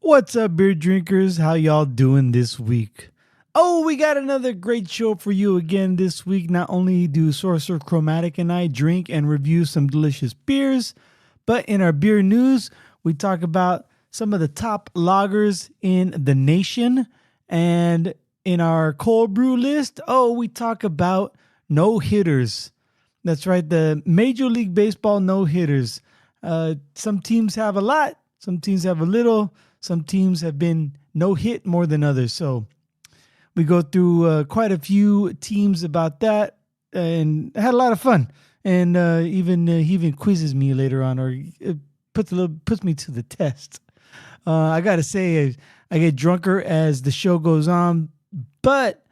What's up, beer drinkers? How y'all doing this week? Oh, we got another great show for you again this week. Not only do Sorcerer Chromatic and I drink and review some delicious beers, but in our beer news, we talk about some of the top lagers in the nation. And in our Cöld Brüe List, we talk about no-hitters. That's right, the Major League Baseball no-hitters. Some teams have a lot, some teams have a little. Some teams have been no-hit more than others. So we go through quite a few teams about that and had a lot of fun. And he even quizzes me later on, or puts me to the test. I got to say, I get drunker as the show goes on, but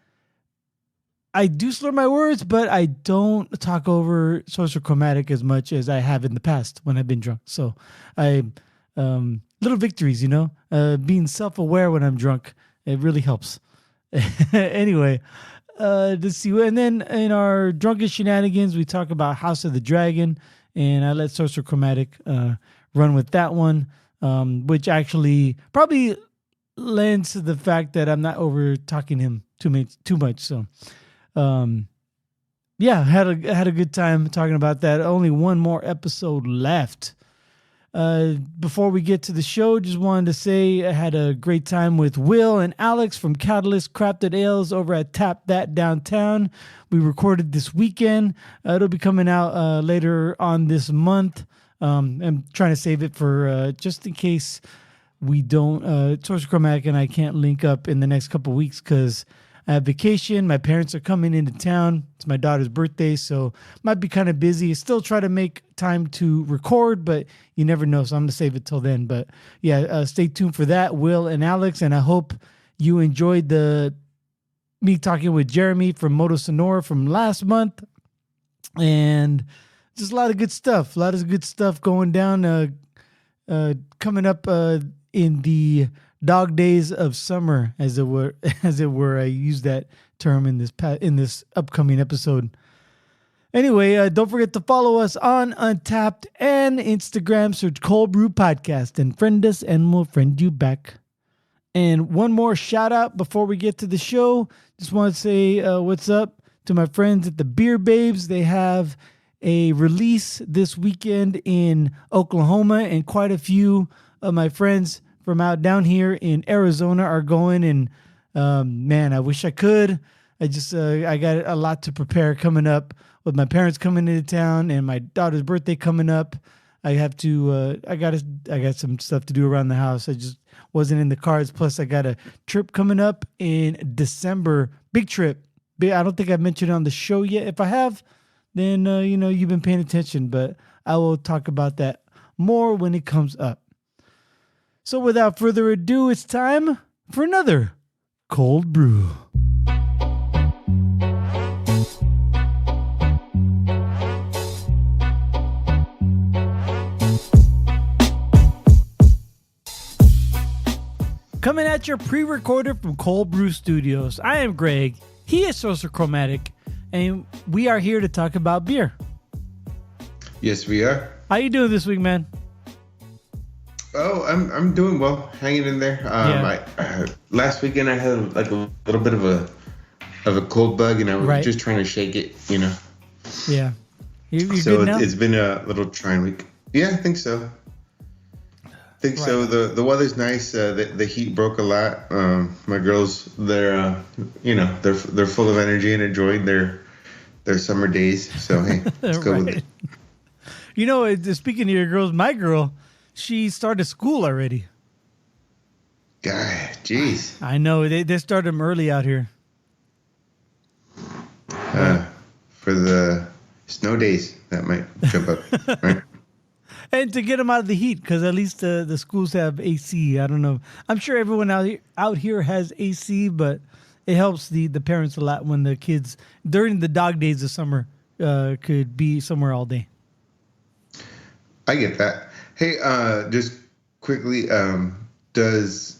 I do slur my words, but I don't talk over Sorcerer Chromatic as much as I have in the past when I've been drunk. So little victories, being self-aware when I'm drunk, it really helps. Anyway, let's see. And then in our Drunken Shenanigans, we talk about House of the Dragon, and I let Sorcerer Chromatic run with that one, which actually probably lends to the fact that I'm not over talking him too much. So, yeah, had a good time talking about that. Only one more episode left. Before we get to the show, just wanted to say I had a great time with Will and Alex from Catalyst Crafted Ales over at Tap That Downtown. We recorded this weekend. It'll be coming out later on this month. I'm trying to save it for just in case we don't, Sorcerer Chromatic and I can't link up in the next couple of weeks because I have vacation. My parents are coming into town. It's my daughter's birthday, so might be kind of busy. Still try to make time to record, but you never know, so I'm going to save it till then. But yeah, stay tuned for that, Will and Alex, and I hope you enjoyed me talking with Jeremy from Moto Sonora from last month, and just a lot of good stuff going down, coming up in the dog days of summer, as it were. I use that term in this upcoming episode. Anyway, don't forget to follow us on Untapped and Instagram. Search Cöld Brüe Podcast and friend us, and we'll friend you back. And one more shout out before we get to the show. Just want to say what's up to my friends at the Beer Babes. They have a release this weekend in Oklahoma, and quite a few of my friends from out down here in Arizona are going, and man, I wish I could. I got a lot to prepare coming up with my parents coming into town and my daughter's birthday coming up. I got some stuff to do around the house. I just wasn't in the cards. Plus, I got a trip coming up in December. Big trip. I don't think I've mentioned it on the show yet. If I have, then you've been paying attention. But I will talk about that more when it comes up. So without further ado, it's time for another Cöld Brüe. Coming at your pre-recorded from Cöld Brüe Studios. I am Greg. He is Sorcerer Chromatic, and we are here to talk about beer. Yes, we are. How you doing this week, man? Oh, I'm doing well, hanging in there. Last weekend I had like a little bit of a cold bug, and I was just trying to shake it, Yeah. You so good now? It's been a little trying week. Yeah, I think so. So. The weather's nice. The heat broke a lot. My girls, they're full of energy and enjoying their summer days. So hey, let's go with it. Speaking of your girls, my girl, she started school already. God, jeez. I know. They started them early out here. For the snow days, that might jump up, right? And to get them out of the heat, because at least the schools have AC. I don't know. I'm sure everyone out here has AC, but it helps the parents a lot when the kids, during the dog days of summer, could be somewhere all day. I get that. Hey, just quickly, does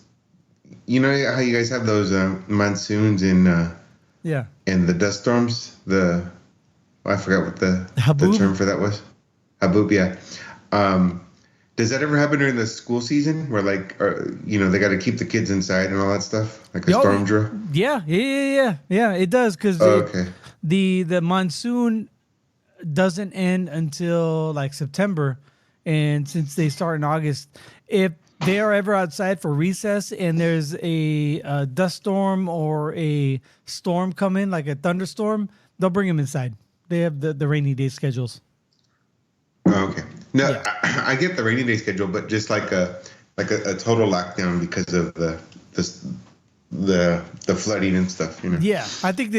how you guys have those monsoons and the dust storms? I forgot what the term for that was. Haboob, yeah. Does that ever happen during the school season where like, they got to keep the kids inside and all that stuff, like a storm drill? Yeah. It does because Okay. the monsoon doesn't end until like September, and since they start in August, if they are ever outside for recess and there's a dust storm or a storm coming, like a thunderstorm, they'll bring them inside. They have the rainy day schedules. Oh, okay. No, Yeah. I get the rainy day schedule, but just like a total lockdown because of the flooding and stuff. Yeah, I think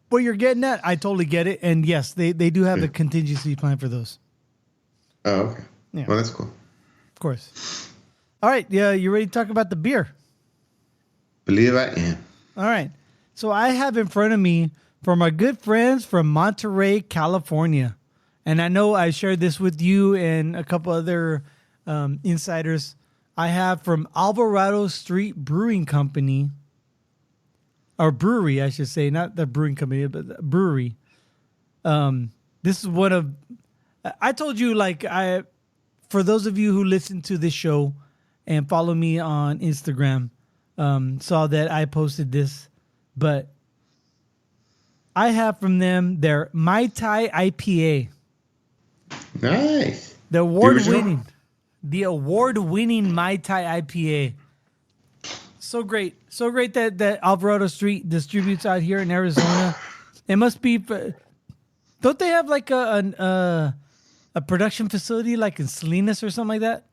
what you're getting at, I totally get it, and yes, they do have a contingency plan for those. Oh, okay. Yeah. Well, that's cool. Of course. All right, yeah, you ready to talk about the beer? Believe I am. All right. So I have in front of me from our good friends from Monterey, California. And I know I shared this with you and a couple other insiders. I have from Alvarado Street Brewing Company, or brewery, I should say, not the brewing company, but the brewery. This is one of, I told you, for those of you who listen to this show and follow me on Instagram, saw that I posted this, but I have from them their Mai Tai IPA. Nice. The award-winning Mai Tai IPA. So great that Alvarado Street distributes out here in Arizona. It must be. Don't they have like a production facility like in Salinas or something like that?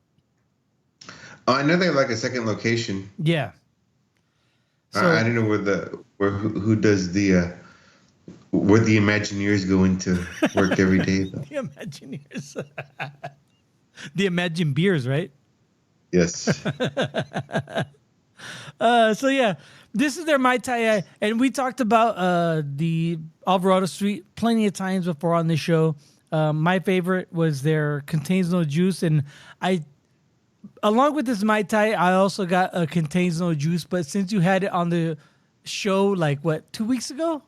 Oh, I know they have like a second location. Yeah. So, I don't know who does where the Imagineers go into work every day. Though. The Imagineers. The Imagine Beers, right? Yes. So yeah, this is their Mai Tai, and we talked about the Alvarado Street plenty of times before on this show. My favorite was their Contains No Juice, and along with this Mai Tai, I also got a Contains No Juice. But since you had it on the show, 2 weeks ago?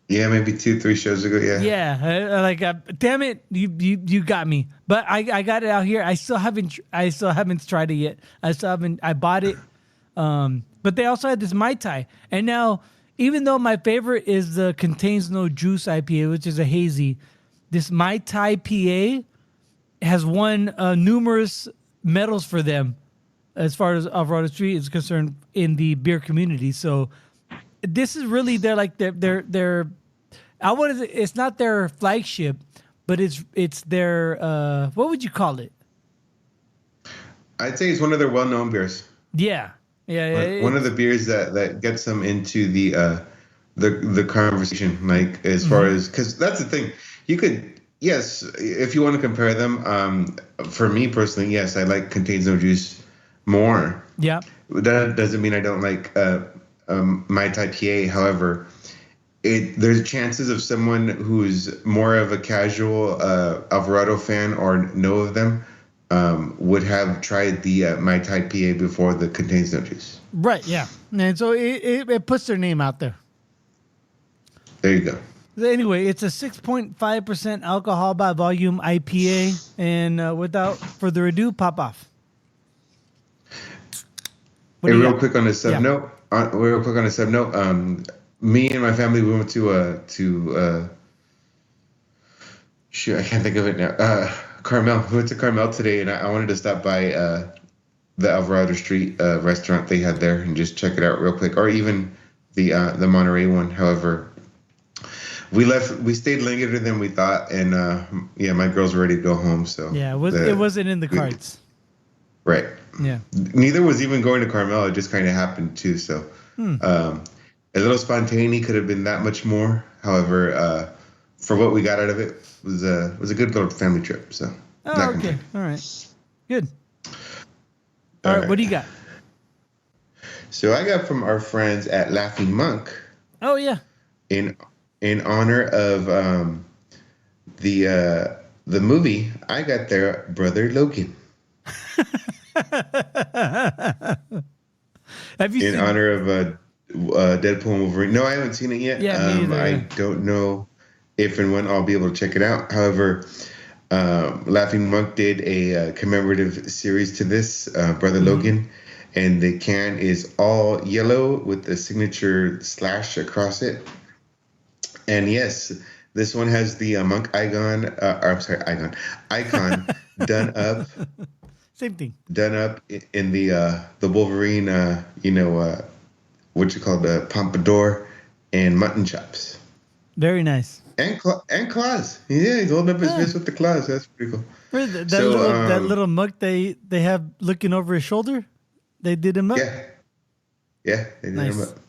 Yeah, maybe 2-3 shows ago. Yeah. Yeah. Damn it, you got me. But I got it out here. I still haven't tried it yet. I bought it. But they also had this Mai Tai. And now, even though my favorite is the Contains No Juice IPA, which is a hazy, this Mai Tai PA has won numerous medals for them as far as Alvarado Street is concerned in the beer community. So this is really their it's not their flagship, but it's their what would you call it? I'd say it's one of their well-known beers. Yeah. One of the beers that gets them into the conversation, like as far as, because that's the thing. You could, yes, if you want to compare them. For me personally, yes, I like Contains No Juice more. Yeah. That doesn't mean I don't like Mai Tai PA. However, there's chances of someone who's more of a casual Alvarado fan or know of them would have tried the Mai Tai PA before the Contains No Juice. Right, yeah. And so it puts their name out there. There you go. Anyway, it's a 6.5% alcohol by volume IPA. And without further ado, pop off. Real quick on a sub note. Me and my family, we went to shoot, I can't think of it now. Carmel. We went to Carmel today, and I wanted to stop by the Alvarado Street restaurant they had there and just check it out real quick, or even the Monterey one. However, we stayed later than we thought, and my girls were ready to go home. So yeah, it wasn't in the cards. Right. Yeah. Neither was even going to Carmel. It just kind of happened too. So a little spontaneity could have been that much more. However, for what we got out of it, was a good little family trip. So. Oh, okay. All right. Good. All right. What do you got? So I got from our friends at Laughing Monk. Oh yeah. In honor of the movie, I got their Brother Logan. Have you in honor of Deadpool and Wolverine? No, I haven't seen it yet. Yeah, me either, I don't know if and when I'll be able to check it out. However, Laughing Monk did a commemorative series to this, Brother Logan, and the can is all yellow with the signature slash across it. And yes, this one has the monk icon done up. Same thing. Done up in the Wolverine, what you call the pompadour and mutton chops. Very nice. And claws. Yeah, he's holding up his fist with the claws. That's pretty cool. That little mug they have looking over his shoulder, they did him up? Yeah, they did him up.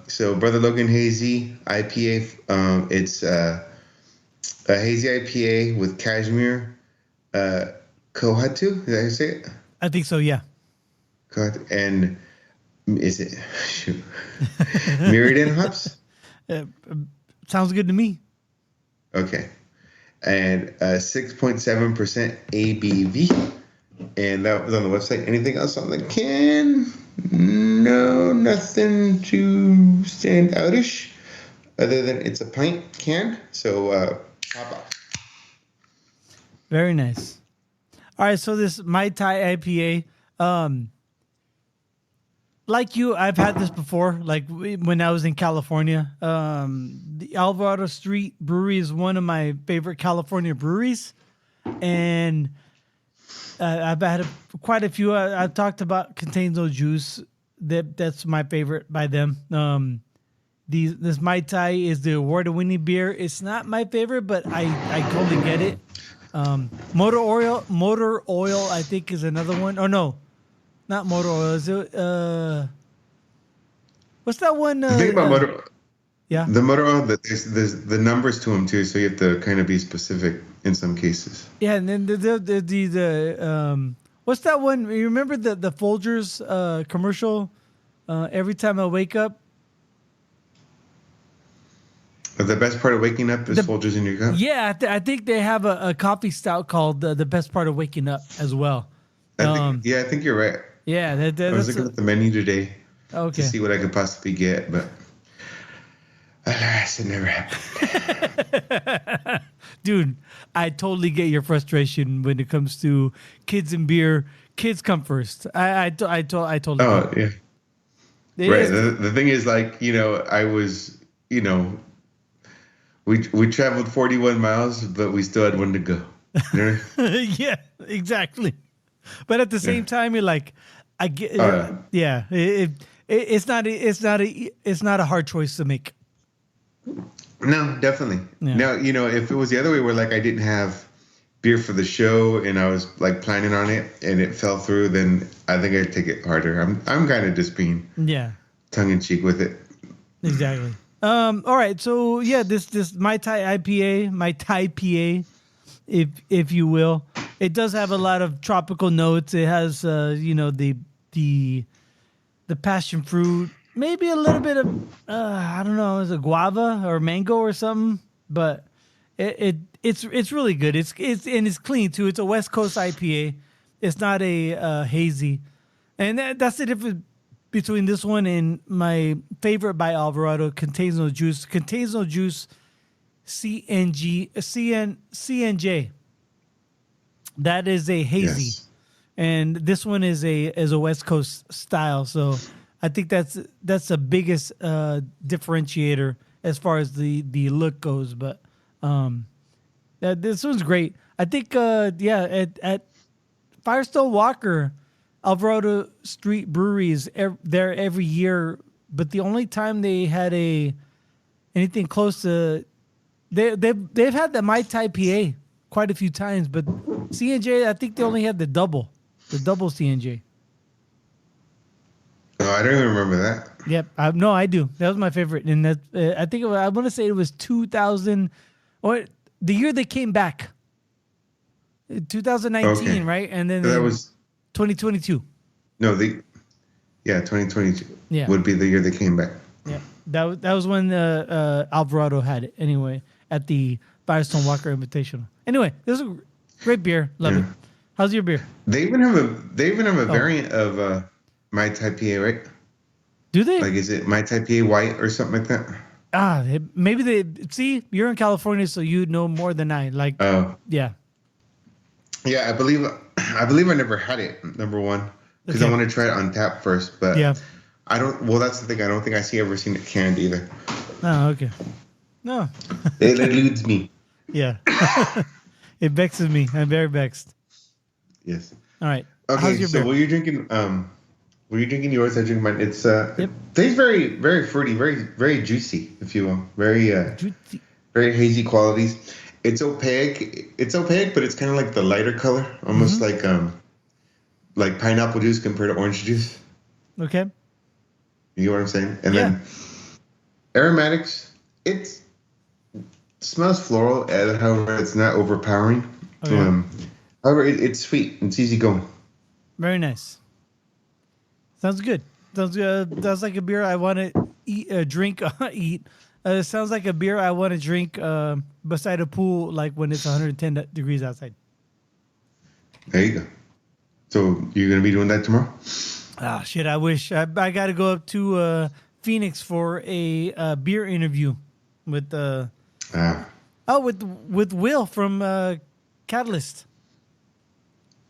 So Brother Logan Hazy IPA, it's a hazy IPA with cashmere, Kohatu, is that how you say it? I think so, yeah. Kohatu, and is it Mirrodin hops? Sounds good to me. Okay. And 6.7% ABV. And that was on the website. Anything else on the can? No, nothing to stand outish other than it's a pint can. So, pop off. Very nice. All right, so this Mai Tai IPA, like you, I've had this before, like when I was in California. The Alvarado Street Brewery is one of my favorite California breweries. And I've had quite a few. I've talked about Contains No Juice. That's my favorite by them. This Mai Tai is the award-winning beer. It's not my favorite, but I totally get it. Motor Oil, I think, is another one. Oh, no. Not Motor Oil. Is it, what's that one? The thing about Motor Oil. Yeah. The Motor Oil, there's the numbers to them, too, so you have to kind of be specific in some cases. Yeah, and then the what's that one? You remember the Folgers commercial? Every time I wake up. The best part of waking up is Folgers in your cup? Yeah, I think they have a coffee stout called the best part of waking up as well. I think you're right. Yeah. I was looking at the menu today to see what I could possibly get, but alas, it never happened. Dude, I totally get your frustration when it comes to kids and beer. Kids come first. I totally. Oh, yeah. Right. The thing is, like, I was, we traveled 41 miles, but we still had one to go. Yeah, exactly. But at the same time, you're like, I get, it's not a hard choice to make. No, definitely. Yeah. Now, if it was the other way, where like I didn't have beer for the show and I was like planning on it and it fell through, then I think I'd take it harder. I'm kind of just being tongue in cheek with it. Exactly. All right. So yeah, this Mai Tai IPA, if you will. It does have a lot of tropical notes. It has, the passion fruit, maybe a little bit of, I don't know, is it guava or mango or something? But it's really good. It's clean too. It's a West Coast IPA. It's not a hazy, and that's the difference between this one and my favorite by Alvarado. Contains No Juice. Contains No Juice. CNJ. That is a hazy, and this one is a West Coast style. So I think that's the biggest differentiator as far as the look goes. But this one's great. I think at Firestone Walker, Alvarado Street Brewery is there every year. But the only time they had anything close to they've had the Mai Tai PA quite a few times, but CNJ, I think they only had the double CNJ. Oh, I don't even remember that. Yep, I do. That was my favorite, and that I think I want to say it was 2000, or the year they came back, 2019, right? And then so that was 2022. No, 2022 would be the year they came back. Yeah, that was when Alvarado had it anyway at the Firestone Walker Invitational. Anyway, this is a great beer. Love it. How's your beer? They even have a variant of Mai Tai PA, right? Do they? Like, is it Mai Tai PA white or something like that? Maybe see, you're in California, so you know more than I. Like, yeah. Yeah, I believe I never had it, number one, because I want to try it on tap first. But I don't. Well, that's the thing. I don't think ever seen it canned either. Oh, okay. No. It eludes me. Yeah. It vexes me. I'm very vexed. Yes. All right. Okay. How's your beer? While you're drinking, yours, I drink mine. It's it tastes very, very fruity, very, very juicy, if you will. Very juicy. Very hazy qualities. It's opaque. But it's kind of like the lighter color, almost like pineapple juice compared to orange juice. Okay. You know what I'm saying? And then aromatics. It smells floral, however, it's not overpowering. Okay. However, it's sweet. It's easy going. Very nice. Sounds good. Sounds like a beer I want to drink. Sounds like a beer I want to drink beside a pool, like when it's 110 degrees outside. There you go. So you're gonna be doing that tomorrow? Ah, shit! I wish I got to go up to Phoenix for a beer interview with with Will from Catalyst.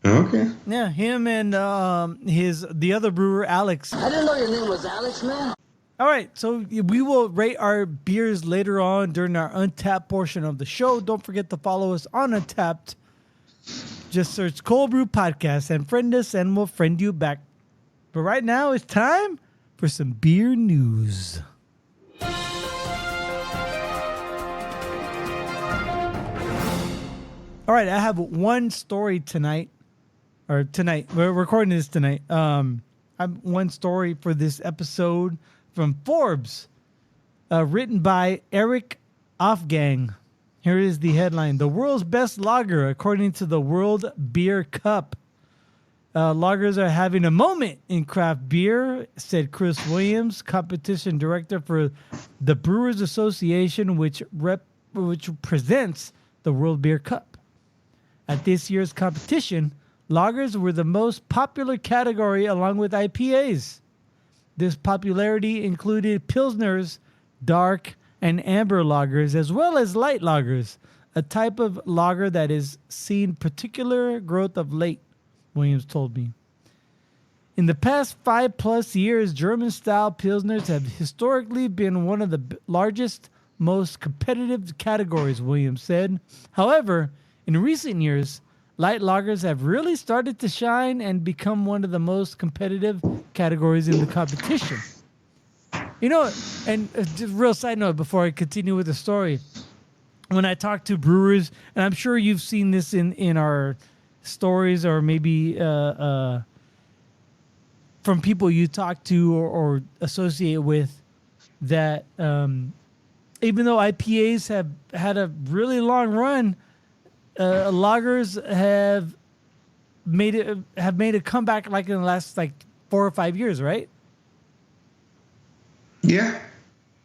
Okay. Yeah, him and the other brewer, Alex. I didn't know your name was Alex, man. All right, so we will rate our beers later on during our Untapped portion of the show. Don't forget to follow us on Untapped. Just search Cöld Brüe Podcast and friend us, and we'll friend you back. But right now, it's time for some beer news. All right, I have one story tonight. We're recording this tonight. I have one story for this episode from Forbes, written by Eric Offgang. Here is the headline: The world's best lager, according to the World Beer Cup. Lagers are having a moment in craft beer, said Chris Williams, competition director for the Brewers Association, which presents the World Beer Cup. At this year's competition, lagers were the most popular category along with IPAs. This popularity included pilsners, dark and amber lagers, as well as light lagers, a type of lager that is seen particular growth of late, Williams told me. In the past 5+ years, German-style pilsners have historically been one of the largest, most competitive categories, Williams said. However, in recent years, light lagers have really started to shine and become one of the most competitive categories in the competition. You know, and just real side note before I continue with the story, when I talk to brewers, and I'm sure you've seen this in our stories or maybe from people you talk to or associate with, that even though IPAs have had a really long run, lagers have made a comeback like in the last 4 or 5 years, right? Yeah.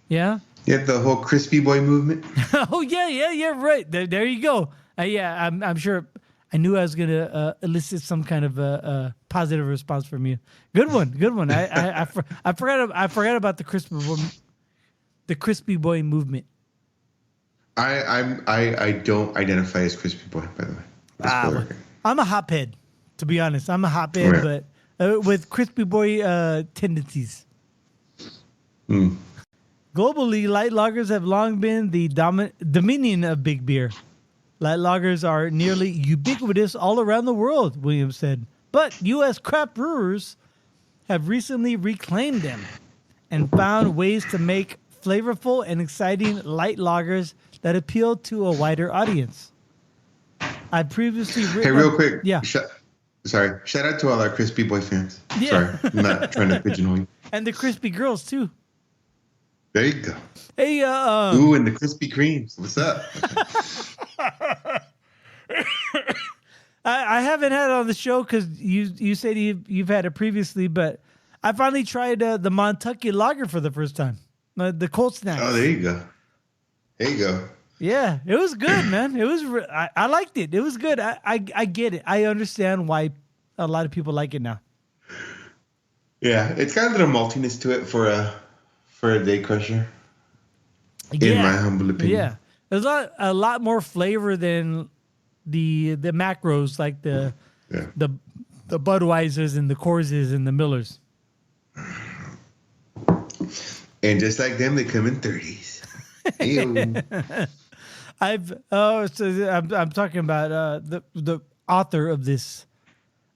Yeah. Yeah, the whole crispy boy movement. Oh yeah, right. There you go. Yeah, I'm sure. I knew I was gonna elicit some kind of a positive response from you. Good one. I forgot about the crispy boy movement. I don't identify as crispy boy, by the way. I'm a hophead, to be honest. I'm a hophead, but with crispy boy tendencies. Globally, light lagers have long been the dominion of big beer. Light lagers are nearly ubiquitous all around the world, Williams said. But U.S. craft brewers have recently reclaimed them and found ways to make flavorful and exciting light lagers that appeal to a wider audience. I previously written... Hey, real quick. Yeah. Sorry. Shout out to all our crispy boy fans. Yeah. Sorry. I'm not trying to pigeonhole you. And the crispy girls, too. There you go. Hey, ooh, and the Krispy Kremes. What's up? I haven't had it on the show because you said you've had it previously, but I finally tried the Monterey lager for the first time. The cold snacks. Oh, there you go. There you go. Yeah, it was good, man. It was. I liked it. It was good. I get it. I understand why a lot of people like it now. Yeah, it's got a little maltiness to it for a day crusher. in my humble opinion. Yeah, there's a lot more flavor than the macros, like the Budweisers and the Coorses and the Millers. And just like them, they come in 30s. Ew. I'm talking about the author of this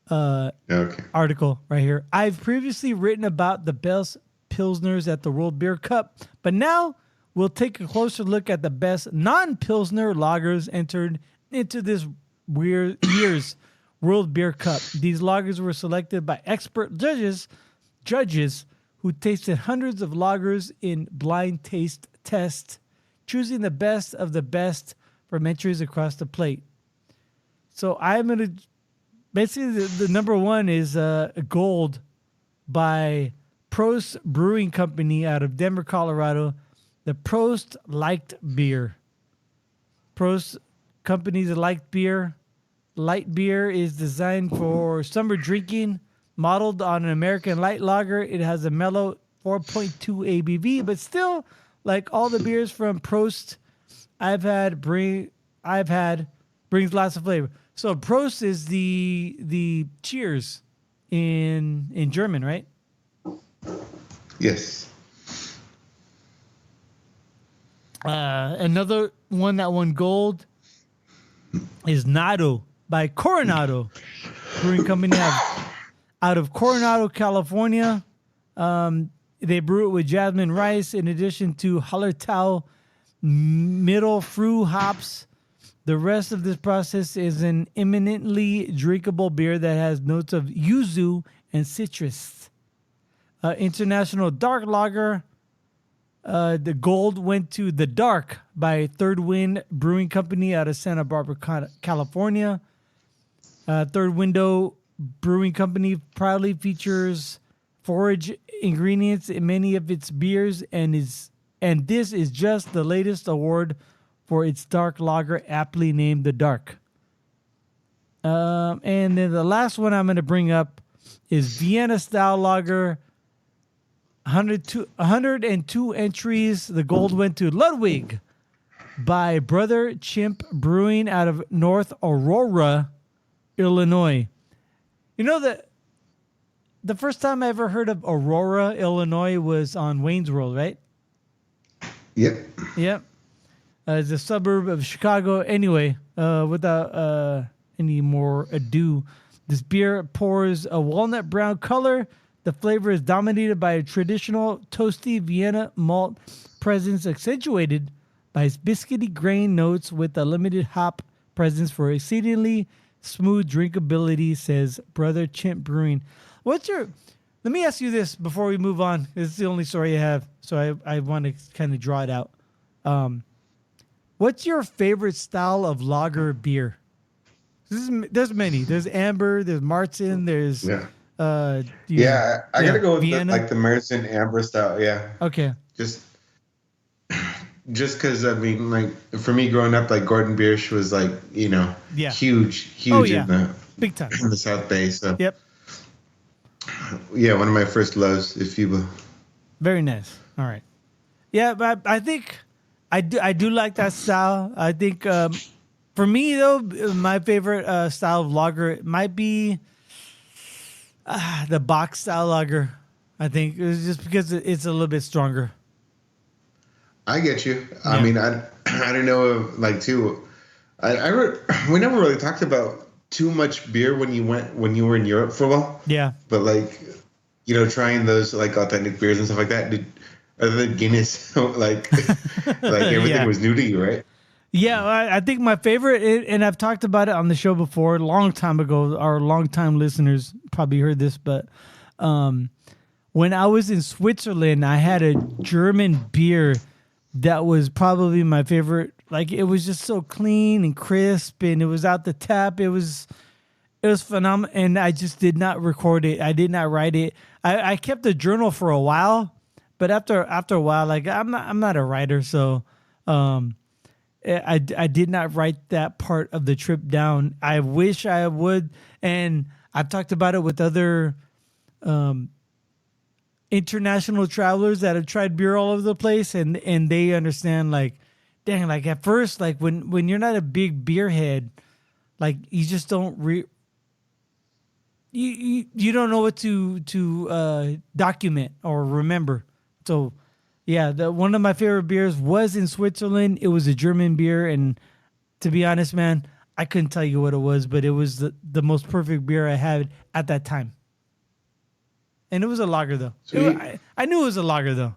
article right here. I've previously written about the best Pilsners at the World Beer Cup, but now we'll take a closer look at the best non-Pilsner lagers entered into this year's World Beer Cup. These lagers were selected by expert judges who tasted hundreds of lagers in blind taste tests, choosing the best of the best from entries across the plate. So I'm going to basically the number one is Gold by Prost Brewing Company out of Denver, Colorado. The Prost Light Beer. Prost Company's light beer. Light beer is designed for summer drinking. Modeled on an American light lager, it has a mellow 4.2 ABV, but still, like all the beers from Prost I've had, brings lots of flavor. So Prost is the cheers in German, right? Yes. Another one that won gold is Nado by Coronado Brewing Company out of Coronado, California. They brew it with jasmine rice in addition to Hallertau middle fruit hops. The rest of this process is an eminently drinkable beer that has notes of yuzu and citrus. International Dark Lager. The gold went to The Dark by Third Wind Brewing Company out of Santa Barbara, California. Third Window Brewing Company proudly features forage ingredients in many of its beers, and this is just the latest award for its dark lager, aptly named The Dark. And then the last one I'm going to bring up is Vienna Style Lager. 102 entries. The gold went to Ludwig by Brother Chimp Brewing out of North Aurora, Illinois. You know that the first time I ever heard of Aurora, Illinois was on Wayne's World, right? Yep. It's a suburb of Chicago. Anyway, without any more ado, this beer pours a walnut brown color. The flavor is dominated by a traditional toasty Vienna malt presence, accentuated by its biscuity grain notes with a limited hop presence for exceedingly smooth drinkability, says Brother Chimp Brewing. Let me ask you this before we move on. This is the only story I have, so I want to kind of draw it out. What's your favorite style of lager beer? There's many. There's Amber, there's Martin, there's... I gotta go with the Martin Amber style. Yeah. Okay. Just because I mean, like for me growing up, like Gordon Biersch was like huge in the big time in the South Bay. So yep. Yeah, one of my first loves, if you will. Very nice. All right. Yeah, but I think I do like that style. I think for me though, my favorite style of lager might be. The box style lager, I think, it's just because it's a little bit stronger. I get you. Yeah. I mean, I don't know, like too. We never really talked about too much beer when you were in Europe for a while. Yeah. But like, trying those like authentic beers and stuff like that. Other than Guinness, like everything was new to you, right? Yeah, I think my favorite, and I've talked about it on the show before, a long time ago. Our longtime listeners probably heard this, but when I was in Switzerland, I had a German beer that was probably my favorite. Like, it was just so clean and crisp, and it was out the tap. It was phenomenal, and I just did not record it. I did not write it. I kept a journal for a while, but after a while, like I'm not a writer, so. I did not write that part of the trip down. I wish I would, and I've talked about it with other international travelers that have tried beer all over the place, and they understand, like, dang, like at first, like when you're not a big beer head, like you just don't you don't know what to document or remember. So yeah, one of my favorite beers was in Switzerland. It was a German beer, and to be honest, man, I couldn't tell you what it was, but it was the most perfect beer I had at that time. And it was a lager, though. I knew it was a lager, though.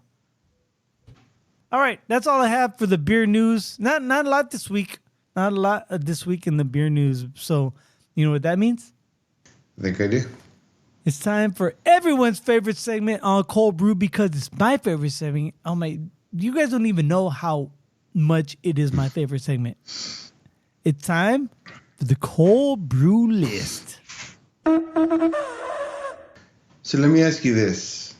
All right, that's all I have for the beer news. Not a lot this week. Not a lot this week in the beer news. So, you know what that means? I think I do. It's time for everyone's favorite segment on Cöld Brüe, because it's my favorite segment. Oh my! You guys don't even know how much it is my favorite segment. It's time for the Cöld Brüe List. So let me ask you this.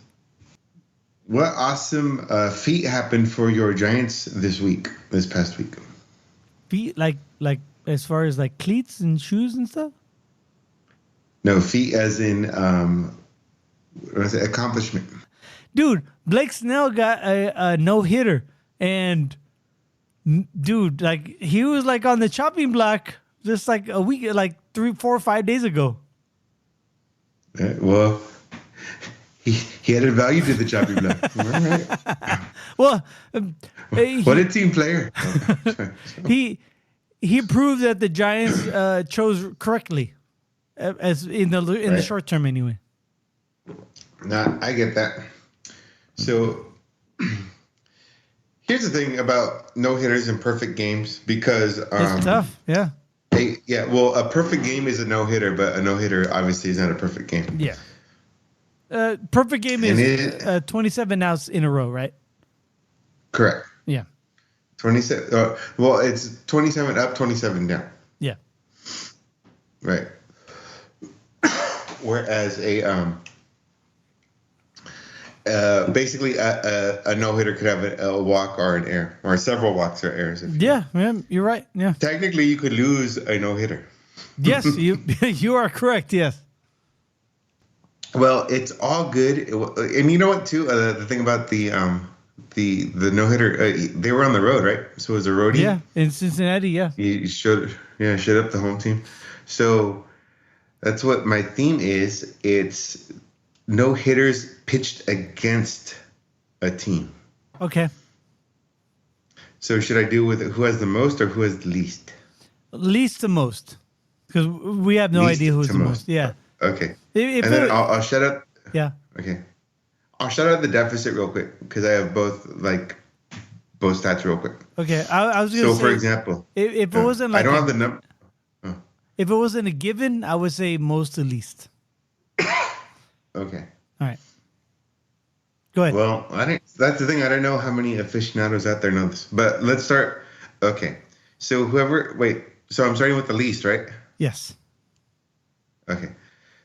What awesome feat happened for your Giants this past week? Feet, like as far as like cleats and shoes and stuff? No, feat as in accomplishment. Dude, Blake Snell got a no-hitter. And, dude, like, he was like on the chopping block just like a week, like 3, 4, 5 days ago. Well, he added value to the chopping block. All right. Well, what a team player. he proved that the Giants chose correctly, as in the short term anyway. Nah, I get that. So here's the thing about no hitters and perfect games, because It's tough, yeah. Well, a perfect game is a no hitter, but a no hitter obviously is not a perfect game. Yeah. Perfect game is 27 outs in a row, right? Correct. Yeah. 27. Well, it's 27 up, 27 down. Yeah. Right. Whereas basically a no hitter could have a walk or an error, or several walks or errors. Yeah, man, you're right. Yeah. Technically, you could lose a no hitter. Yes, you are correct. Yes. Well, it's all good, and you know what too? The thing about the no hitter, they were on the road, right? So it was a roadie. Yeah, in Cincinnati. Yeah. He showed up the home team. So that's what my theme is. It's no hitters pitched against a team. Okay. So should I do with who has the most or who has the least? Least to most, because we have no idea who's the most. Yeah. Okay. And then I'll shut up. Yeah. Okay. I'll shut out the deficit real quick, because I have both stats real quick. Okay. I was going to say. So, for example, if it wasn't like I don't have the number. Oh. If it wasn't a given, I would say most to least. Okay. All right. Go ahead. Well, that's the thing. I don't know how many aficionados out there know this, but let's start. Okay. So so I'm starting with the least, right? Yes. Okay.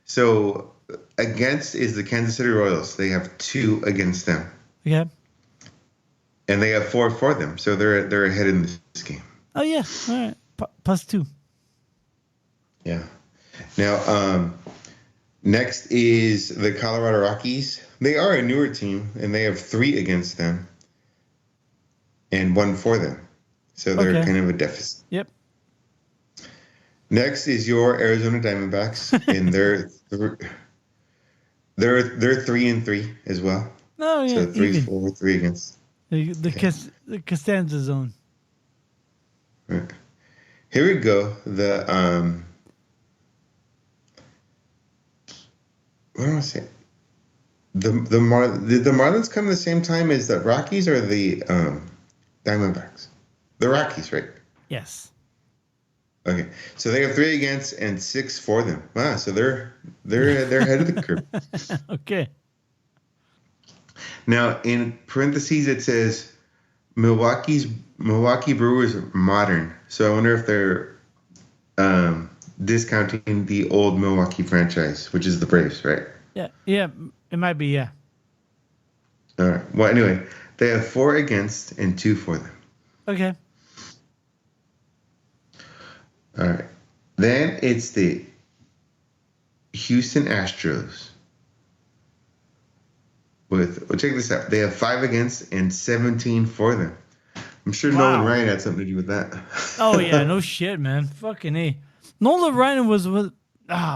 So against is the Kansas City Royals. They have 2 against them. Yeah. And they have 4 for them. So they're ahead in this game. Oh yeah. All right. +2. Yeah. Now, next is the Colorado Rockies. They are a newer team, and they have 3 against them and 1 for them. So they're kind of a deficit. Yep. Next is your Arizona Diamondbacks, and they're 3-3 as well. Oh yeah. So 3 against. The Costanza zone. Right. Here we go. The what do I want to say? Did the Marlins come at the same time as the Rockies or the Diamondbacks? The Rockies, right? Yes. Okay, so they have 3 against and 6 for them. Wow, so they're ahead of the curve. Okay. Now in parentheses it says Milwaukee Brewers modern. So I wonder if they're discounting the old Milwaukee franchise, which is the Braves, right? Yeah, it might be. Yeah. All right. Well, anyway, they have 4 against and 2 for them. Okay. All right. Then it's the Houston Astros. Well, check this out. They have 5 against and 17 for them. I'm sure Nolan Wow. Ryan had something to do with that. Oh yeah, no shit, man. Fucking A. Nolan Ryan was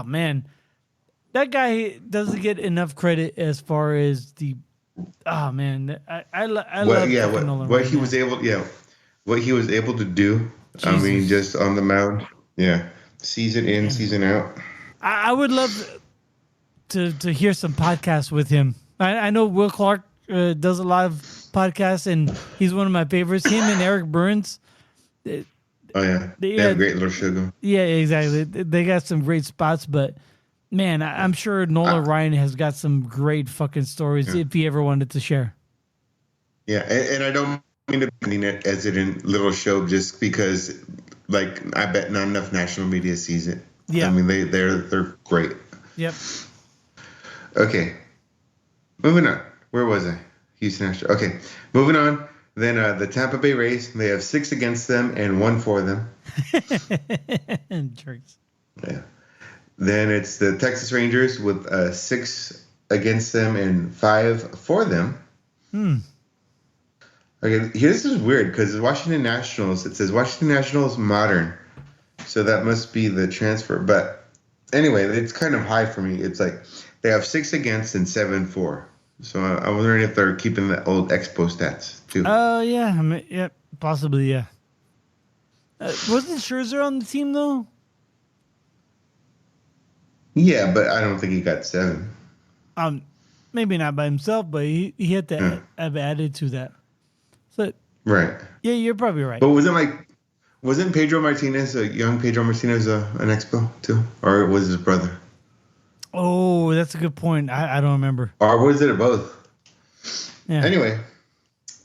man. That guy doesn't get enough credit as far as the man. I Well, love yeah, fucking Nolan what Ryan. he was able, what he was able to do. I mean, Jesus. just on the mound, yeah, season in, season out. I would love to hear some podcasts with him. I know Will Clark does a lot of podcasts, and he's one of my favorites. Him and Eric Burns. Oh yeah, they have great little sugar. Yeah, exactly. They got some great spots, but man, I'm sure Nolan Ryan has got some great fucking stories if he ever wanted to share. Yeah, and I don't mean to mean it as it in little show just because, like, I bet not enough national media sees it. Yeah. I mean they're great. Yep. Okay, moving on. Where was I? Houston Astros. Okay, moving on. Then the Tampa Bay Rays, they have 6 against them and 1 for them. Jerks. Yeah. Then it's the Texas Rangers with 6 against them and 5 for them. Okay, here this is weird because Washington Nationals, it says Washington Nationals modern. So that must be the transfer. But anyway, it's kind of high for me. It's like they have 6 against and 7 for. So I'm wondering if they're keeping the old Expo stats too. Yeah. I mean, yeah, possibly, yeah. Wasn't Scherzer on the team, though? Yeah, but I don't think he got 7. Maybe not by himself, but he had to have added to that. So, Right. yeah, you're probably right. But wasn't Pedro Martinez, a young Pedro Martinez, an Expo too? Or was his brother? Oh, that's a good point. I don't remember. Or was it both? Yeah. Anyway,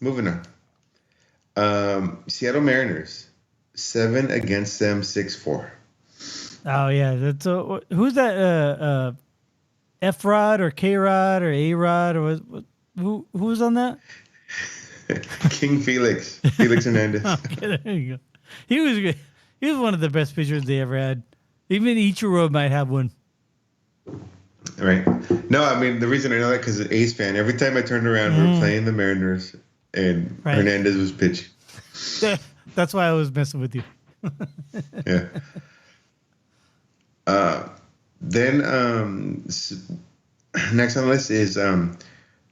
moving on. Seattle Mariners, 7 against them, 6-4. Oh, yeah. That's who's that? F-Rod or K-Rod or A-Rod or who's on that? King Felix Hernandez. Okay, there you go. He was good. He was one of the best pitchers they ever had. Even Ichiro might have one. Right. No, I mean, the reason I know that because as an A's fan, every time I turned around, we were playing the Mariners, and Hernandez was pitching. That's why I was messing with you. Yeah. Then next on the list is the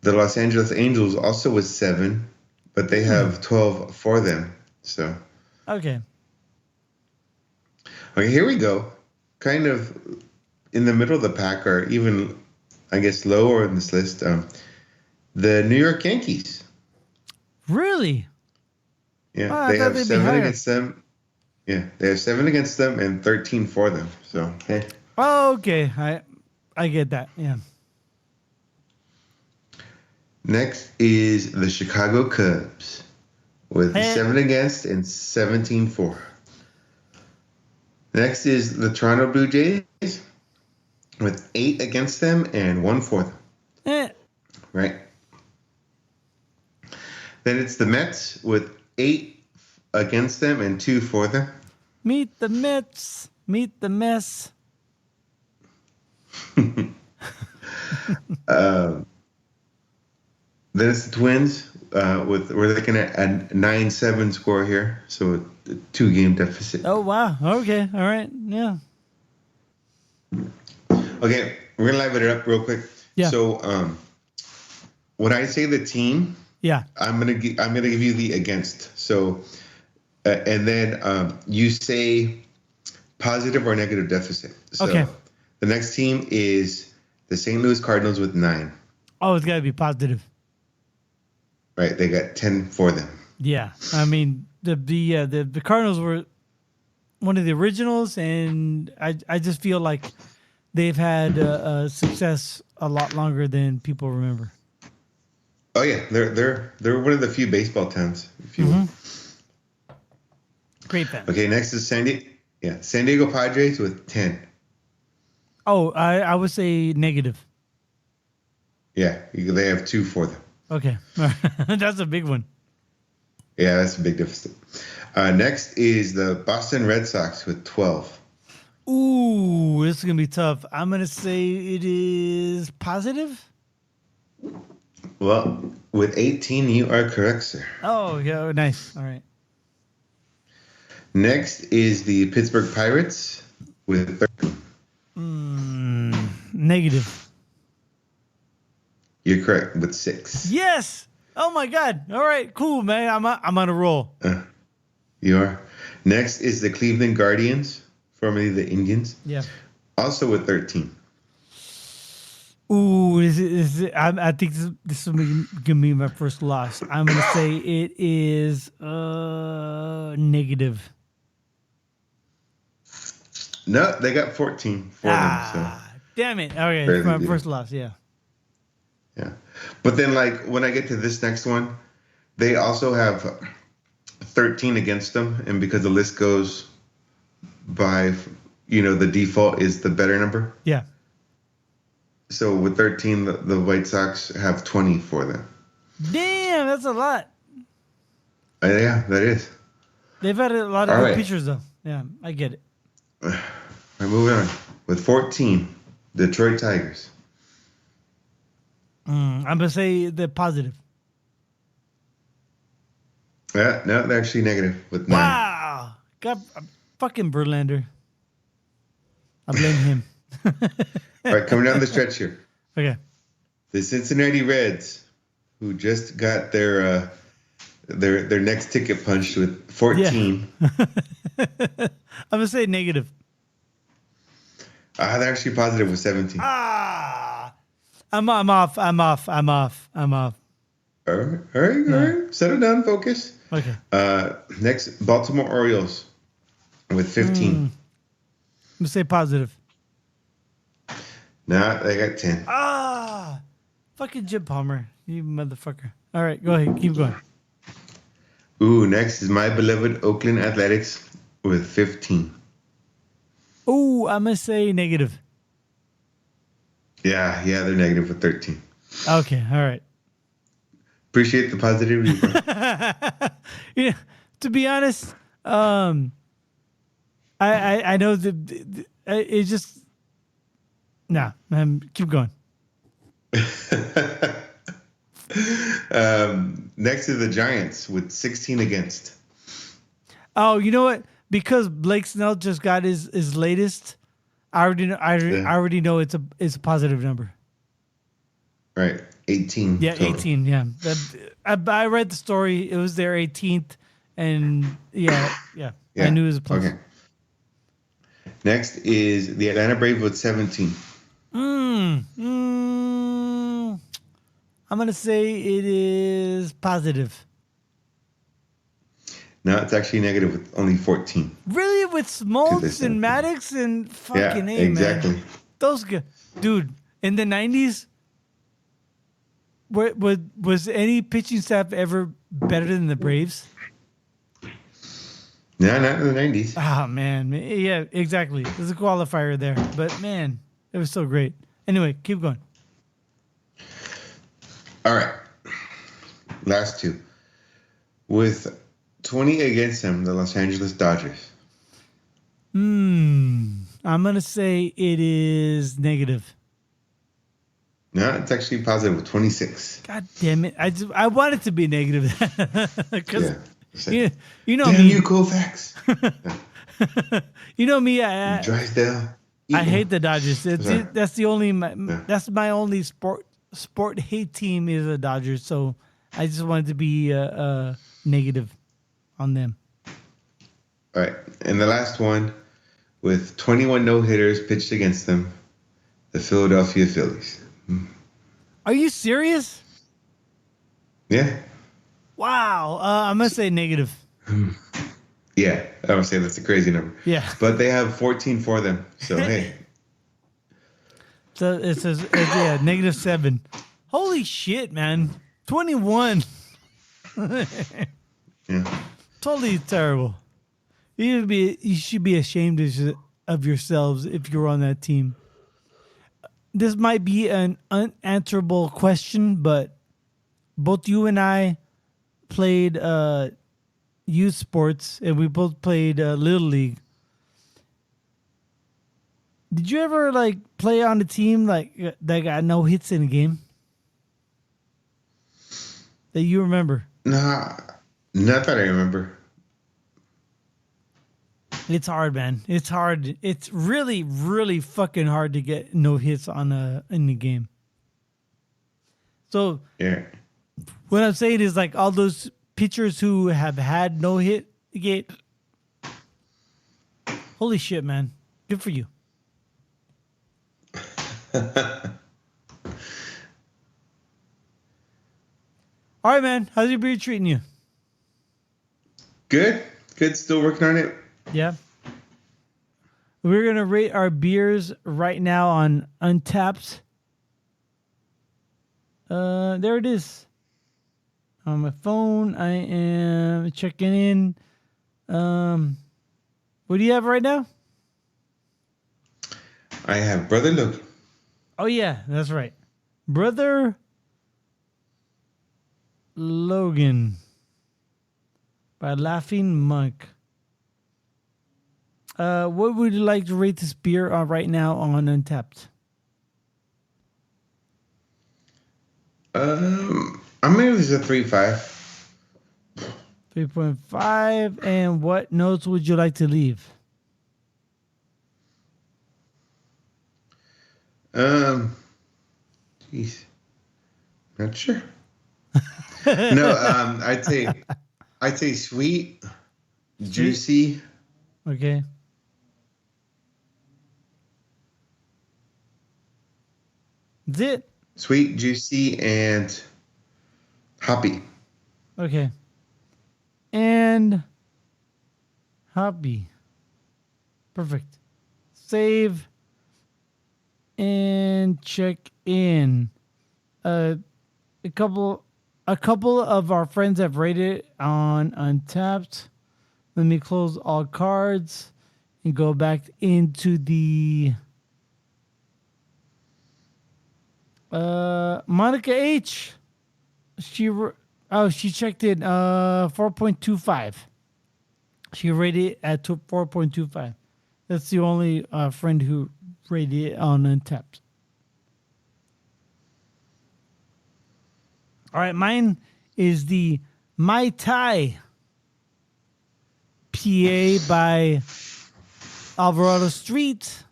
Los Angeles Angels, also with 7, but they have 12 for them. So. Okay, here we go. Kind of in the middle of the pack, or even, I guess, lower in this list, the New York Yankees. Really? Yeah, they have 7 against them. Yeah, they have 7 against them and 13 for them. So, hey. Oh, okay. I get that. Yeah. Next is the Chicago Cubs with 7 against and 17 for. Next is the Toronto Blue Jays with 8 against them and 1 for them. Right. Then it's the Mets with 8 against them and 2 for them. Meet the Mets. Meet the mess. Then it's the Twins we're looking at a 9-7 score here, so a 2-game deficit. Oh wow! Okay, all right, yeah. Okay, we're gonna liven it up real quick. Yeah. So when I say the team, yeah, I'm gonna give you the against. So and then you say positive or negative deficit. So okay. The next team is the St. Louis Cardinals with 9. Oh, it's got to be positive. Right, they got 10 for them. Yeah, I mean the Cardinals were one of the originals, and I just feel like they've had success a lot longer than people remember. Oh yeah, they're one of the few baseball towns, if you will. Great fan. Okay, next is San Diego Padres with 10. Oh, I would say negative. Yeah, they have 2 for them. Okay, that's a big one. Yeah, that's a big deficit. Next is the Boston Red Sox with 12. Ooh, this is gonna be tough. I'm gonna say it is positive. Well, with 18, you are correct, sir. Oh, yeah, nice. All right. Next is the Pittsburgh Pirates with 13. Negative. You're correct with 6. Yes. Oh my God. All right. Cool, man. I'm on a roll. You are. Next is the Cleveland Guardians, formerly the Indians, Yeah. also with 13. Ooh, I think this is gonna be my first loss. I'm gonna say it is negative. No, they got 14 for them. So Damn it. Okay, it's barely my beat first them. loss. Yeah. Yeah. But then, like, when I get to this next one, they also have 13 against them. And because the list goes by, the default is the better number. Yeah. So with 13, the White Sox have 20 for them. Damn, that's a lot. Yeah, that is. They've had a lot of All good right. pitchers, though. Yeah, I get it. All right, moving on. With 14, Detroit Tigers. I'm gonna say the positive. Yeah, no, they're actually negative with 9. Wow. God, fucking Verlander. I blame him. All right, coming down the stretch here. Okay. The Cincinnati Reds, who just got their next ticket punched with 14. I'm gonna say negative. They're actually positive with 17. I'm off. All right. Settle down, focus. Okay. Next, Baltimore Orioles with 15. I'm gonna say positive. Nah, they got 10. Fucking Jim Palmer, you motherfucker. All right, go ahead, keep going. Ooh, next is my beloved Oakland Athletics with 15. Ooh, I'm gonna say negative. Yeah, they're negative with 13. Okay, all right. Appreciate the positivity, bro. Yeah, to be honest, I know that it just keep going. Next is the Giants with 16 against. Oh, you know what? Because Blake Snell just got his latest, I already know it's a positive number. Right, 18. Yeah, total. 18. Yeah, I read the story. It was their 18th, and yeah, I knew it was a plus. Okay. Next is the Atlanta Braves with 17. I'm gonna say it is positive. No, it's actually negative with only 14. Really, with Smoltz and Maddox and fucking Yeah, A, exactly. man. Those guys, dude. In the 90s, was any pitching staff ever better than the Braves? No, not in the 90s. Oh man, yeah, exactly. There's a qualifier there, but man, it was so great. Anyway, keep going. All right. Last two. With 20 against them, the Los Angeles Dodgers. I'm gonna say it is negative. No, it's actually positive with 26. God damn it! I want it to be negative because you know damn me. you, Colfax. You know me. Drysdale. I hate the Dodgers. That's the only. That's my only sport hate team is the Dodgers. So I just wanted to be negative on them. All right, and the last one, with 21 no-hitters pitched against them, the Philadelphia Phillies. Are you serious? Yeah. Wow. I'm gonna say negative. Yeah, I would say that's a crazy number. Yeah. But they have 14 for them, so hey. So it says -7. Holy shit, man! 21. Yeah. Totally terrible. You should be ashamed of yourselves if you're on that team. This might be an unanswerable question, but both you and I played youth sports, and we both played Little League. Did you ever play on a team that got no hits in a game? that you remember? Nah, not that I remember. It's hard, man. It's hard. It's really, really fucking hard to get no hits in the game. So Yeah. what I'm saying is like all those pitchers who have had no hit get. Holy shit, man! Good for you. All right, man. How's your beer treating you? Good. Good. Still working on it. Yeah. We're going to rate our beers right now on Untapped. There it is. On my phone, I am checking in. What do you have right now? I have Brother Logan. Oh, yeah, that's right. Brother Logan by Laughing Monk. What would you like to rate this beer right now on Untapped? I'm gonna give this a 3.5. 3.5. And what notes would you like to leave? Jeez, not sure. No, I'd say sweet, juicy. Okay. That's it. Sweet, juicy, and hoppy. Okay. And hoppy. Perfect. Save and check in. A couple of our friends have rated it on Untapped. Let me close all cards and go back into the Monica H. She checked it 4.25. She rated it at 4.25. That's the only friend who rated it on Untapped. All right, mine is the Mai Tai PA by Alvarado Street.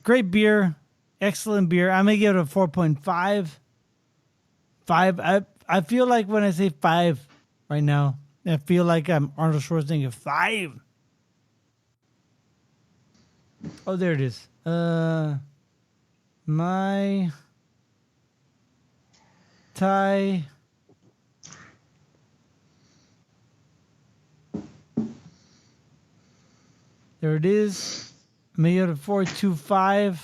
Great beer. Excellent beer. I'm going to give it a 4.5. 5. I feel like when I say 5 right now, I feel like I'm Arnold Schwarzenegger. 5. Oh, there it is. My Thai. There it is. I'm going to give it a 4.25.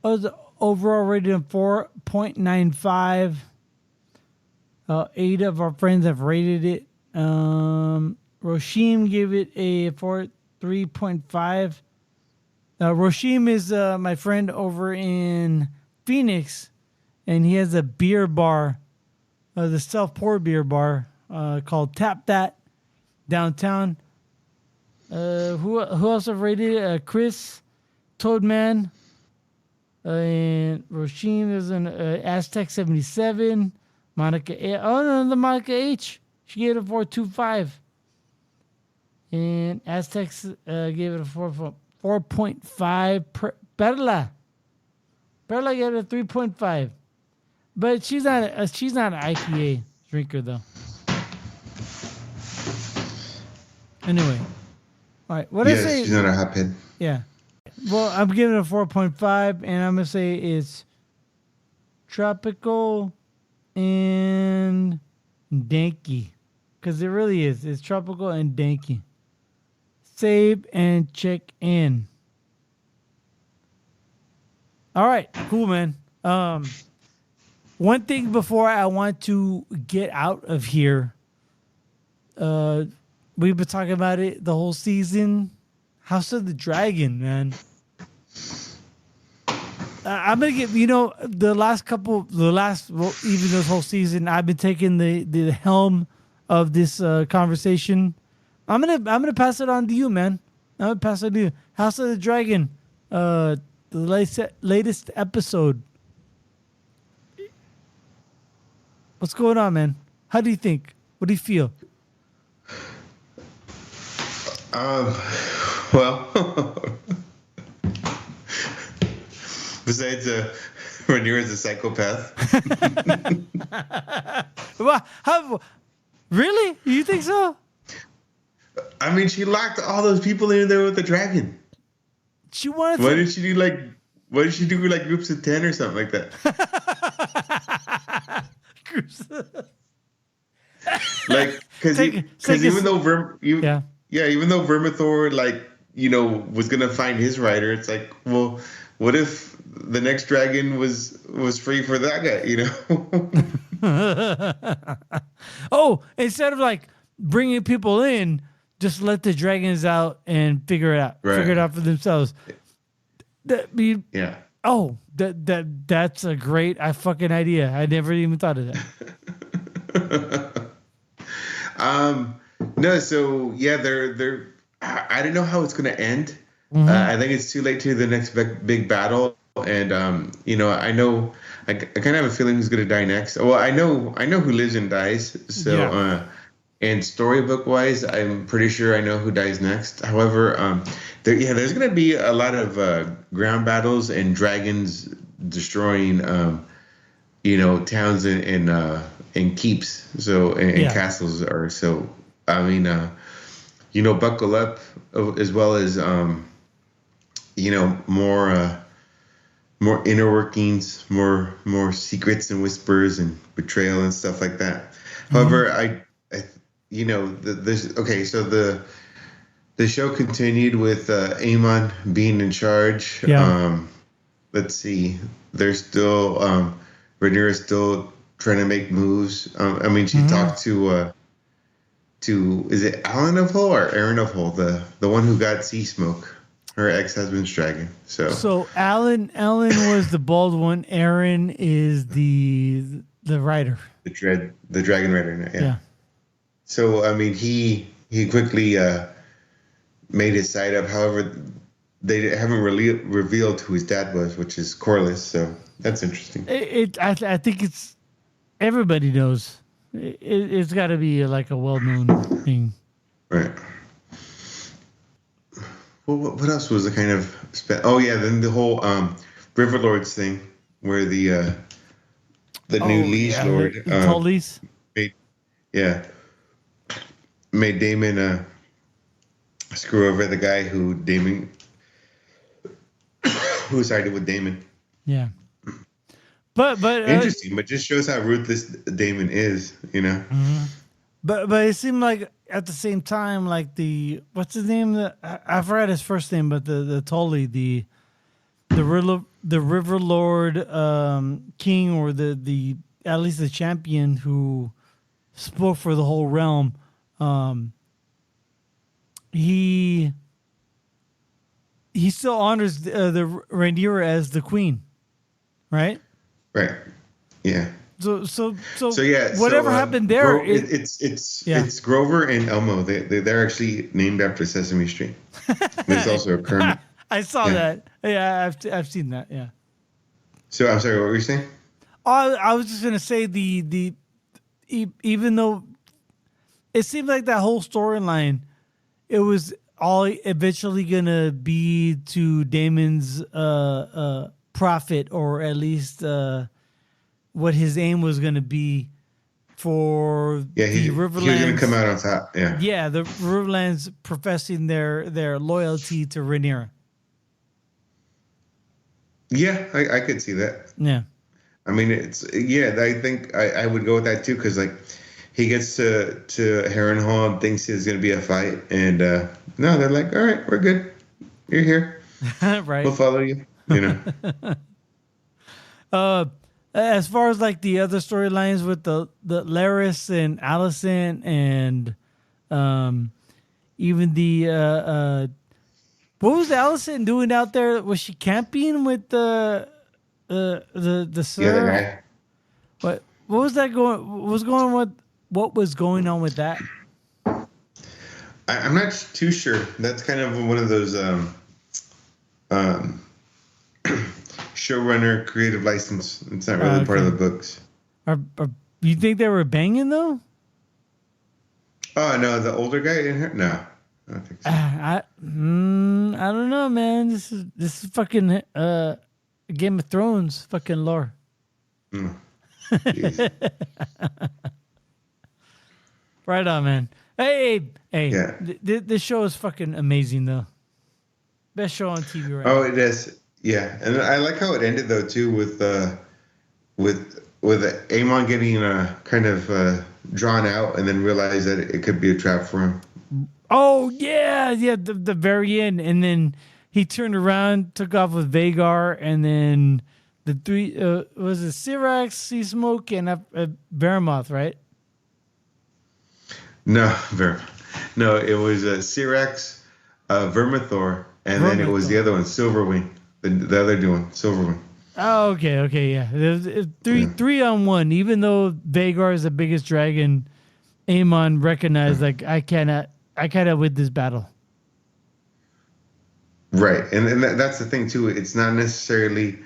Oh, the overall rating of 4.95. 8 of our friends have rated it. Roshim gave it a 3.5. Roshim is my friend over in Phoenix, and he has a beer bar, the self-pour beer bar called Tap That downtown. Who else have rated it? Chris, Toadman, and Roshim. There's an Aztec 77. Monica A. Oh, no, the Monica H. She gave it a 4.25. And Aztecs gave it a 4.5. Perla gave it a 3.5. But she's not an IPA drinker, though. Anyway. All right. What I say? She's not a hophead. Yeah. Well, I'm giving it a 4.5, and I'm going to say it's tropical and danky. Because it really is. It's tropical and danky. Save and check in. All right. Cool, man. One thing before I want to get out of here. We've been talking about it the whole season. House of the Dragon, man. I'm gonna get even this whole season, I've been taking the helm of this conversation. I'm gonna pass it on to you, man. I'm gonna pass it to you. House of the Dragon, the latest episode. What's going on, man? How do you think? What do you feel? Well, besides Rhaenyra's a psychopath. Well, really? You think so? I mean, she locked all those people in there with the dragon. She wanted Why to. did she do like? Why did she do like groups of 10 or something like that? Like, because even though even though Vermithor was gonna find his rider, it's like, well, what if the next dragon was free for that guy? Oh, instead of like bringing people in, just let the dragons out and figure it out. Right. Figure it out for themselves. Yeah. Oh, that's a great fucking idea. I never even thought of that. No, so yeah, they're. I don't know how it's gonna end. Mm-hmm. I think it's too late to the next big battle, and I know I kind of have a feeling who's gonna die next. Well, I know who lives and dies. So, Yeah. And storybook wise, I'm pretty sure I know who dies next. However, there's gonna be a lot of ground battles and dragons destroying, towns and keeps. So and castles are so. I mean, buckle up as well as more inner workings, more secrets and whispers and betrayal and stuff like that. However, so the show continued with Aemon being in charge. Yeah. Let's see, there's still Rhaenyra's still trying to make moves. I mean, she talked to is it Alan of Hull or Aaron of Hull, the one who got Sea Smoke, her ex-husband's dragon. So Alan was the bald one. Aaron is the rider. The dragon rider. Yeah. So I mean, he quickly made his side up. However, they haven't really revealed who his dad was, which is Corlys. So that's interesting. I think it's everybody knows. It's got to be like a well-known thing. Right. Well, what else was the kind of oh yeah, then the whole Riverlords thing where the new liege lord made Daemon screw over the guy who sided with Daemon. Yeah. But interesting, but just shows how ruthless Daemon is, Mm-hmm. But it seemed like at the same time, like what's his name? I forgot his first name, but the Tully, the River Lord King, or the at least the champion who spoke for the whole realm. He still honors the Rhaenyra as the queen, right? Right. Yeah. So yeah. Whatever happened there, it's Grover and Elmo. They're actually named after Sesame Street. There's also a Kermit. I saw that. Yeah, I've seen that. Yeah. So I'm sorry. What were you saying? I was just gonna say even though it seemed like that whole storyline, it was all eventually gonna be to Daemon's profit, or at least what his aim was going to be for the Riverlands. He was going to come out on top. Yeah. Yeah, the Riverlands professing their loyalty to Rhaenyra. Yeah, I could see that. Yeah. I mean, I think I would go with that too, because like he gets to Harrenhal and thinks there's going to be a fight, and no, they're like, all right, we're good. You're here. Right. We'll follow you. As far as like the other storylines with the Larys and Alicent and even the what was Alicent doing out there? Was she camping with the sir? Yeah, the guy. What was that going? What was going on with that? I'm not too sure. That's kind of one of those showrunner creative license. It's not really part of the books. You think they were banging though? Oh no, the older guy in her? No, I don't think so. I don't know, man. This is fucking Game of Thrones fucking lore. Jeez. Right on, man. Hey. Yeah. This show is fucking amazing though. Best show on TV right Oh, now. it is. Yeah, and I like how it ended though too, with Amon getting kind of drawn out, and then realize that it could be a trap for him. Oh yeah. The very end, and then he turned around, took off with Vagar, and then the three was it Syrax, Sea Smoke, and Varamoth, right? No, no, it was Syrax, Vermithor, and then it was the other one, Silverwing. The other one, Silverwing. Oh, okay, yeah. There's 3-on-1. Even though Vagar is the biggest dragon, Amon recognized like I cannot win this battle. Right, and that's the thing too. It's not necessarily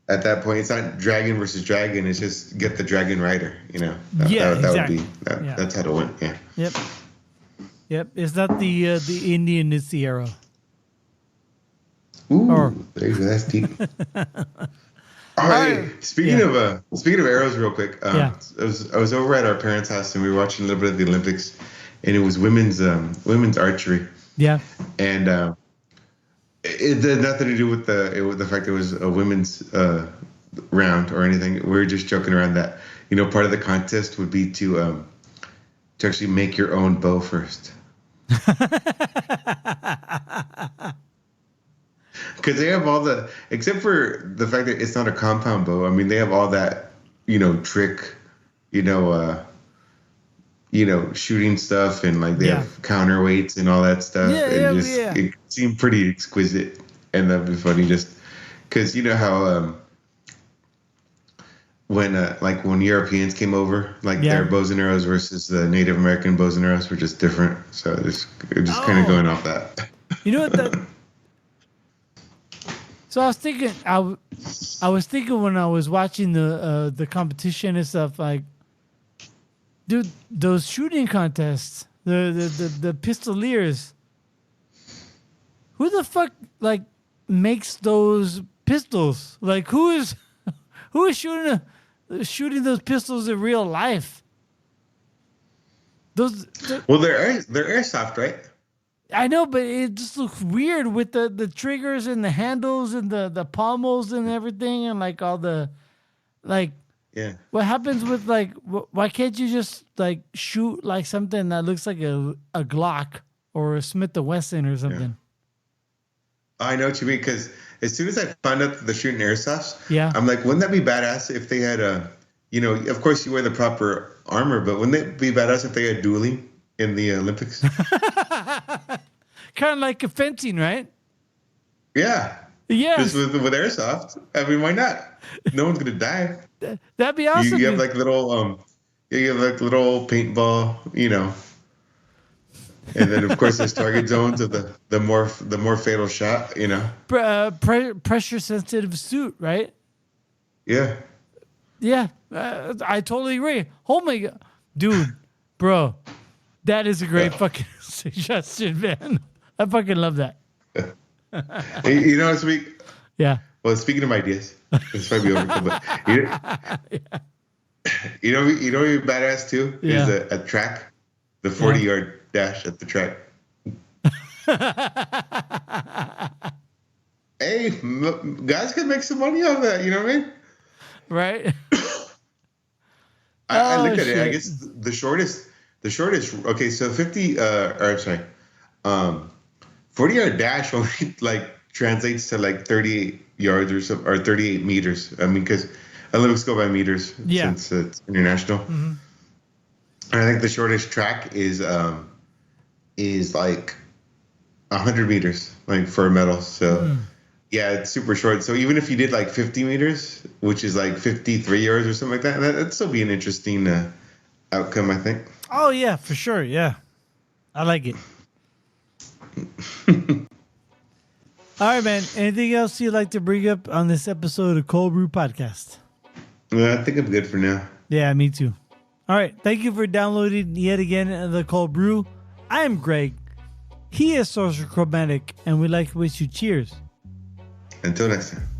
at that point. It's not dragon versus dragon. It's just get the dragon rider. You know. Exactly. Would be that's how to win. Yeah. Yep. It's not the Indian. It's the arrow. Ooh, there you go. That's deep. All right. Speaking of arrows, real quick. I was over at our parents' house and we were watching a little bit of the Olympics, and it was women's archery. Yeah. And it had nothing to do with the fact it was a women's round or anything. We were just joking around that part of the contest would be to actually make your own bow first. Because they have all except for the fact that it's not a compound bow. I mean, they have all that, trick, shooting stuff, and like they have counterweights and all that stuff. It seemed pretty exquisite, and that'd be funny just because how when Europeans came over, their bows and arrows versus the Native American bows and arrows were just different. So just kind of going off that. You know what? So I was thinking, I was thinking when I was watching the competition and stuff, like, dude, those shooting contests, the pistoliers, who the fuck makes those pistols? Like, who is shooting those pistols in real life? They're airsoft, right? I know, but it just looks weird with the triggers and the handles and the pommels and everything, and all the What happens with why can't you just shoot something that looks like a Glock or a Smith & Wesson or something? Yeah. I know what you mean, because as soon as I found out that they're shooting airsofts, I'm like, wouldn't that be badass if they had of course you wear the proper armor, but wouldn't it be badass if they had dueling in the Olympics? Kind of like a fencing, right? Yeah. Yeah. Just with airsoft. I mean, why not? No one's gonna die. That'd be awesome. You have little little paintball, and then of course there's target zones of the more fatal shot, pressure sensitive suit, right? Yeah. Yeah, I totally agree. Oh my god, dude, bro, that is a great fucking suggestion, man. I fucking love that. Speak. Yeah. Well, speaking of ideas, this might be overkill, but you know, badass too is a track, the 40-yard dash at the track. Hey, guys can make some money off that. You know what I mean? Right. I looked at it. I guess the shortest. Okay, so 40-yard dash only translates to 38 yards or 38 meters. I mean, because Olympics go by meters since it's international. Mm-hmm. And I think the shortest track is 100 meters, for a medal. So yeah, it's super short. So even if you did 50 meters, which is 53 yards or something like that, that'd still be an interesting outcome, I think. Oh yeah, for sure. Yeah, I like it. All right, man. Anything else you'd like to bring up on this episode of Cöld Brüe Podcast? I think I'm good for now. Yeah, me too. All right. Thank you for downloading yet again the Cöld Brew. I am Greg. He is Sorcerer Chromatic, and we'd like to wish you cheers. Until next time.